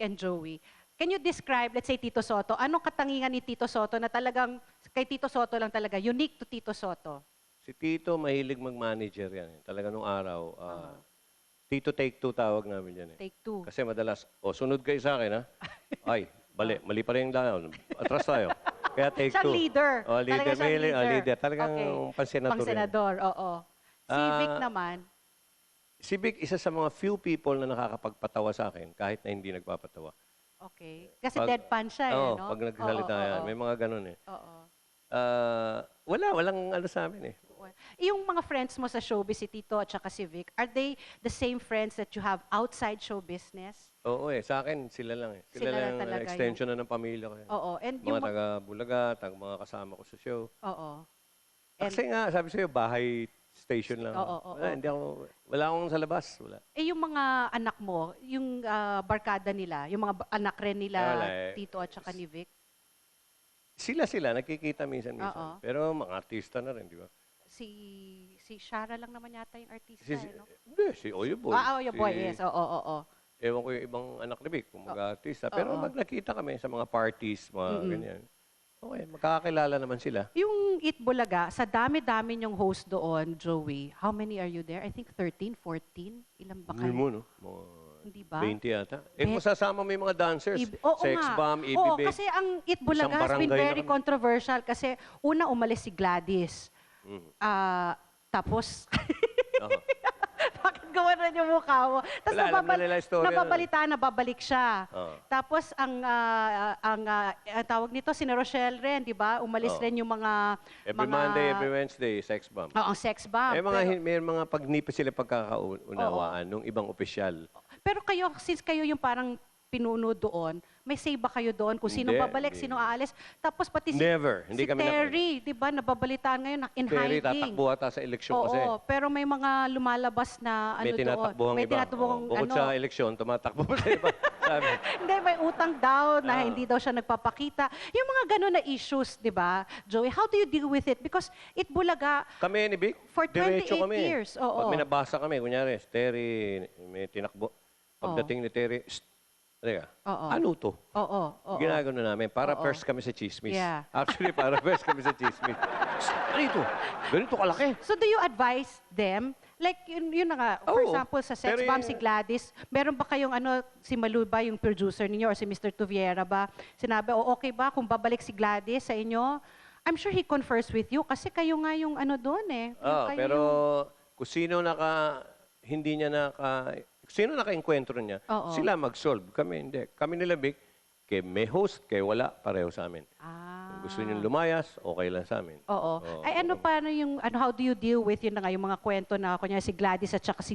and Joey. Can you describe, let's say, Tito Soto, anong katangian ni Tito Soto na talagang, kay Tito Soto lang talaga, unique to Tito Soto? Si Tito, mahilig mag-manager yan. Talaga nung araw, Tito Take Two tawag namin yan. Take two. Kasi madalas, sunod kayo sa akin, ha? Ay, mali pa rin yung daan. Atras tayo. Kaya Take Siyang Two. leader. Leader. Talaga siyang leader. Leader. Talagang pansenador. Pang-senador, oo. Si Vic naman. Si Vic, isa sa mga few people na nakakapagpatawa sa akin kahit na hindi nagpapatawa. Okay. Kasi deadpan siya, no? Pag nagsalita yan. May mga ganun eh. Oo. Walang ano sa amin eh. Yung mga friends mo sa showbiz, si Tito at saka si Vic, are they the same friends that you have outside show business? Oo eh. Sa akin, sila lang eh. Sila lang talaga extension na ng pamilya ko. Oo. And Mga taga-Bulaga, mga kasama ko sa show. Oo. Kasi nga, sabi sa'yo, bahay station lang. Wala akong sa labas. Wala. Yung mga anak mo, yung barkada nila, yung mga anak rin nila, Tito at saka ni Vic? Sila, nakikita minsan-minsan. Pero mga artista na rin, di ba? Si Shara lang naman yata yung artista, no? Hindi, si Oyo Boy. Oyo Boy, yes. Oo. Ewan ko yung ibang anak ni Vic, kung mag-artista. Pero pag nakita kami sa mga parties, mga ganyan, okay, magkakakilala naman sila. Yung Eat Bulaga, sa dami-dami niyong host doon, Joey, how many are you there? I think 13, 14? Ilan ba kayo? Hindi mo, no? Mga Hindi ba? 20 yata. Kung sasama mo yung mga dancers, Sex nga. Bomb, Oo, Ibibig. kasi ang Eat Bulaga has been very controversial kasi una umalis si Gladys. Tapos, bakit gawa na yung mukha mo? Tapos nababalitaan na babalik siya. Tapos ang tawag nito, si Rochelle rin, di ba? Umalis rin yung mga... Every Monday, every Wednesday, Sex Bomb. Oo, Sex Bomb. May mga pagnipa sila pagkakaunawaan nung ibang opisyal. Pero kayo, since kayo yung parang pinuno doon, may say ba kayo doon kung sino babalik, sino aalis? Tapos pati Hindi si kami Terry, di ba, nababalitaan ngayon in Terry, hiding. tatakbo ata sa eleksyon kasi. Oo, pero may mga lumalabas na ano May tinatakbuhan doon. May tinatakbuhan Bukod sa eleksyon, tumatakbo pa sa iba. Sabi. Hindi, may utang daw na hindi daw siya nagpapakita. Yung mga gano'n na issues, di ba, Joey, how do you deal with it? Because Eat Bulaga, kami ni Vic, for 28 years. Pag may nabasa kami, kunyari, Terry, may tinakbo. Pagdating ni Terry, ano to? Ginagano namin. Para first kami sa chismis. Yeah. Actually, para first kami sa chismis. Ano ito? Ganito kalaki. So do you advise them? Like, yun na nga, for example, sa Sex Bomb, si Gladys, meron ba kayong si Malu ba, yung producer ninyo, or si Mr. Tuviera ba, sinabi, okay ba kung babalik si Gladys sa inyo? I'm sure he confers with you kasi kayo nga yung doon eh. Pero kung sino hindi niya sino naka-enkwentro niya, sila mag-solve. Kami hindi. Kami nila, Vic, may host, wala, pareho sa amin. Kung gusto niyo lumayas, okay lang sa amin. Ay, paano yung, how do you deal with yun na nga, yung mga kwento na, kunya si Gladys at saka si